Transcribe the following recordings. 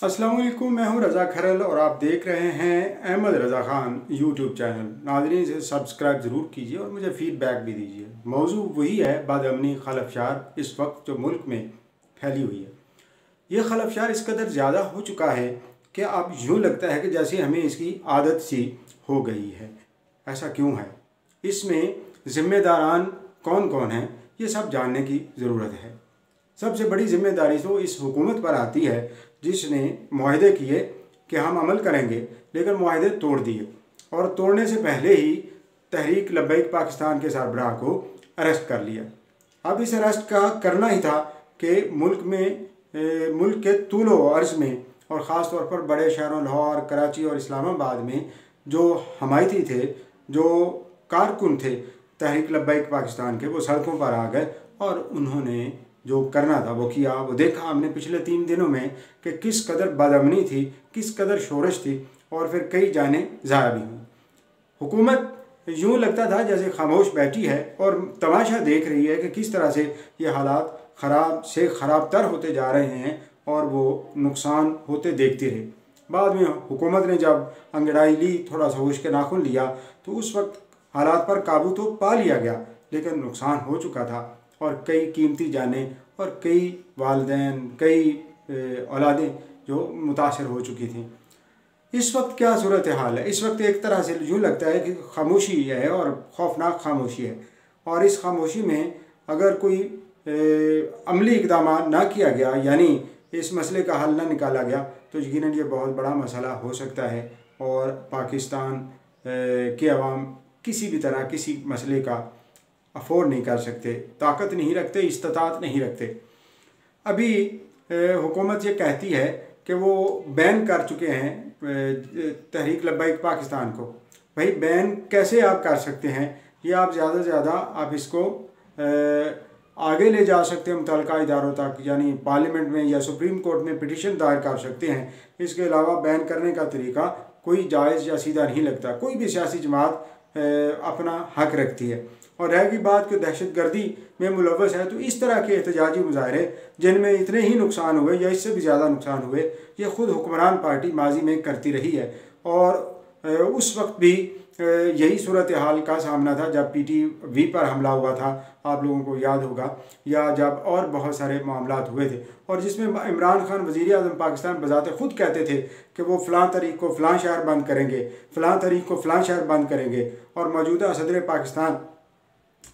अस्सलाम वालेकुम, मैं हूं रज़ा खरल और आप देख रहे हैं अहमद रज़ा ख़ान यूट्यूब चैनल। नाज़रीन, इसे सब्सक्राइब ज़रूर कीजिए और मुझे फ़ीडबैक भी दीजिए। मौजू वही है, बदअमनी खलफशार इस वक्त जो मुल्क में फैली हुई है। ये खलफशार इस कदर ज़्यादा हो चुका है कि अब यूँ लगता है कि जैसे हमें इसकी आदत सी हो गई है। ऐसा क्यों है? इसमें ज़िम्मेदारान कौन कौन हैं, ये सब जानने की ज़रूरत है। सबसे बड़ी जिम्मेदारी तो इस हुकूमत पर आती है जिसने मुआहदे किए कि हम अमल करेंगे, लेकिन मुआहदे तोड़ दिए और तोड़ने से पहले ही तहरीक लब्बैक पाकिस्तान के सरबराह को अरेस्ट कर लिया। अब इस अरेस्ट का करना ही था कि मुल्क के तूलो अर्ज़ में और ख़ास तौर पर बड़े शहरों लाहौर, कराची और इस्लामाबाद में जो हमायती थे, जो कारकुन थे तहरीक लब्बैक पाकिस्तान के, वो सड़कों पर आ गए और उन्होंने जो करना था वो किया। वो देखा हमने पिछले 3 दिनों में कि किस कदर बदअमनी थी, किस कदर शोरश थी और फिर कई जानें ज़ाया भी हुई। हुकूमत यूँ लगता था जैसे खामोश बैठी है और तमाशा देख रही है कि किस तरह से ये हालात ख़राब से ख़राब तर होते जा रहे हैं और वो नुकसान होते देखती रही। बाद में हुकूमत ने जब अंगड़ाई ली, थोड़ा सा होश के नाखुन लिया, तो उस वक्त हालात पर काबू तो पा लिया गया, लेकिन नुकसान हो चुका था और कई कीमती जानें और कई वालिदैन, कई औलादें जो मुतासर हो चुकी थीं। इस वक्त क्या सूरत हाल है? इस वक्त एक तरह से यूँ लगता है कि खामोशी है और खौफनाक खामोशी है, और इस खामोशी में अगर कोई अमली इक़दाम ना किया गया, यानी इस मसले का हल ना निकाला गया, तो यकीनन ये बहुत बड़ा मसला हो सकता है और पाकिस्तान के अवाम किसी भी तरह किसी मसले का अफोर्ड नहीं कर सकते, ताकत नहीं रखते, इस्तात नहीं रखते। अभी हुकूमत ये कहती है कि वो बैन कर चुके हैं तहरीक लब्बैक पाकिस्तान को। भाई, बैन कैसे आप कर सकते हैं? ये आप ज़्यादा से ज़्यादा आप इसको आगे ले जा सकते हैं मुतल्लिका इदारों तक, यानी पार्लियामेंट में या सुप्रीम कोर्ट में पिटीशन दायर कर सकते हैं। इसके अलावा बैन करने का तरीका कोई जायज़ या सीधा नहीं लगता। कोई भी सियासी जमात अपना हक रखती है, और रहेगी बात कि दहशत गर्दी में मुलव्वस है, तो इस तरह के एहतजाजी मुजाहरे जिनमें इतने ही नुकसान हुए या इससे भी ज़्यादा नुकसान हुए, ये ख़ुद हुक्मरान पार्टी माजी में करती रही है। और उस वक्त भी यही सूरत हाल का सामना था जब PTV पर हमला हुआ था, आप लोगों को याद होगा, या जब और बहुत सारे मामलात हुए थे, और जिसमें इमरान खान वज़ीर आज़म पाकिस्तान बजाते ख़ुद कहते थे कि वो फ़लाँ तारीख को फ़लाँ शहर बंद करेंगे, फ़लाँ तारीख को फ़लाँ शहर बंद करेंगे। और मौजूदा सदर पाकिस्तान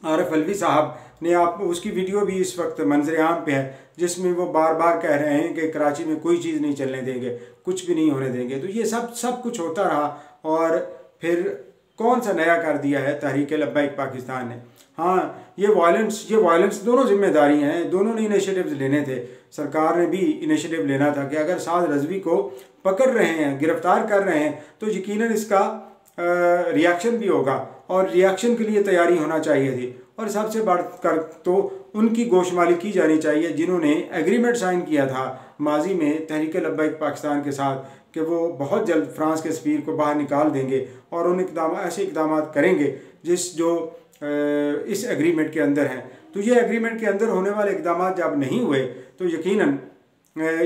आरिफ अलवी साहब ने, आप उसकी वीडियो भी इस वक्त मंजर आम पे है, जिसमें वो बार बार कह रहे हैं कि कराची में कोई चीज़ नहीं चलने देंगे, कुछ भी नहीं होने देंगे। तो ये सब कुछ होता रहा, और फिर कौन सा नया कर दिया है तहरीक लब्बैक पाकिस्तान ने? हाँ, ये वायलेंस दोनों जिम्मेदारी हैं, दोनों ने इनिशिएटिव्स लेने थे। सरकार ने भी इनिशिएटिव लेना था कि अगर साद रज़वी को पकड़ रहे हैं, गिरफ़्तार कर रहे हैं, तो यकीनन इसका रिएक्शन भी होगा, और रिएक्शन के लिए तैयारी होना चाहिए थी। और सबसे बढ़कर तो उनकी गोशमाली की जानी चाहिए जिन्होंने एग्रीमेंट साइन किया था माजी में तहरीक लब्बैक पाकिस्तान के साथ कि वो बहुत जल्द फ्रांस के सफ़ीर को बाहर निकाल देंगे और उन ऐसे इक़दाम करेंगे जो इस एग्रीमेंट के अंदर हैं। तो ये एग्रीमेंट के अंदर होने वाले इक़दाम जब नहीं हुए, तो यकीनन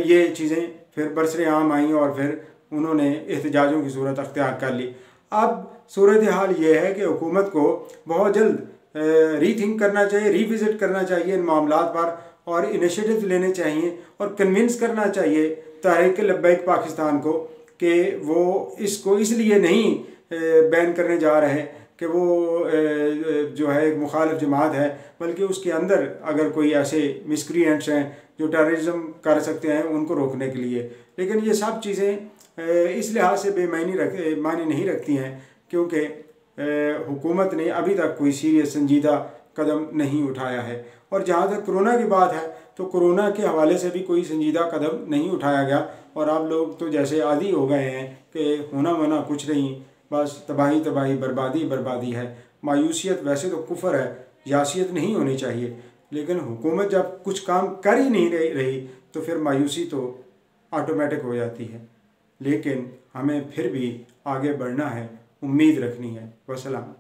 ये चीज़ें फिर बरसरे आम आईं और फिर उन्होंने एहतजाजों की सूरत अख्तियार कर ली। अब सूरत हाल ये है कि हुकूमत को बहुत जल्द रीथिंक करना चाहिए, रिविज़िट करना चाहिए इन मामलात पर, और इनिशिएटिव लेने चाहिए और कन्विंस करना चाहिए तहरीक लब्बैक पाकिस्तान को कि वो इसको इसलिए नहीं बैन करने जा रहे कि वो जो है एक मुखालिफ जमात है, बल्कि उसके अंदर अगर कोई ऐसे मिसक्रिएंट्स हैं जो टेररिज्म कर सकते हैं, उनको रोकने के लिए। लेकिन ये सब चीज़ें इस लिहाज से मायने नहीं रखती हैं क्योंकि हुकूमत ने अभी तक कोई सीरियस संजीदा कदम नहीं उठाया है। और जहाँ तक कोरोना की बात है, तो कोरोना के हवाले से भी कोई संजीदा कदम नहीं उठाया गया, और आप लोग तो जैसे आदी हो गए हैं कि होना कुछ नहीं, बस तबाही तबाही, बर्बादी बर्बादी है। मायूसियत वैसे तो कुफर है, यासियत नहीं होनी चाहिए, लेकिन हुकूमत जब कुछ काम कर ही नहीं रही तो फिर मायूसी तो ऑटोमेटिक हो जाती है। लेकिन हमें फिर भी आगे बढ़ना है, उम्मीद रखनी है। वसलाम।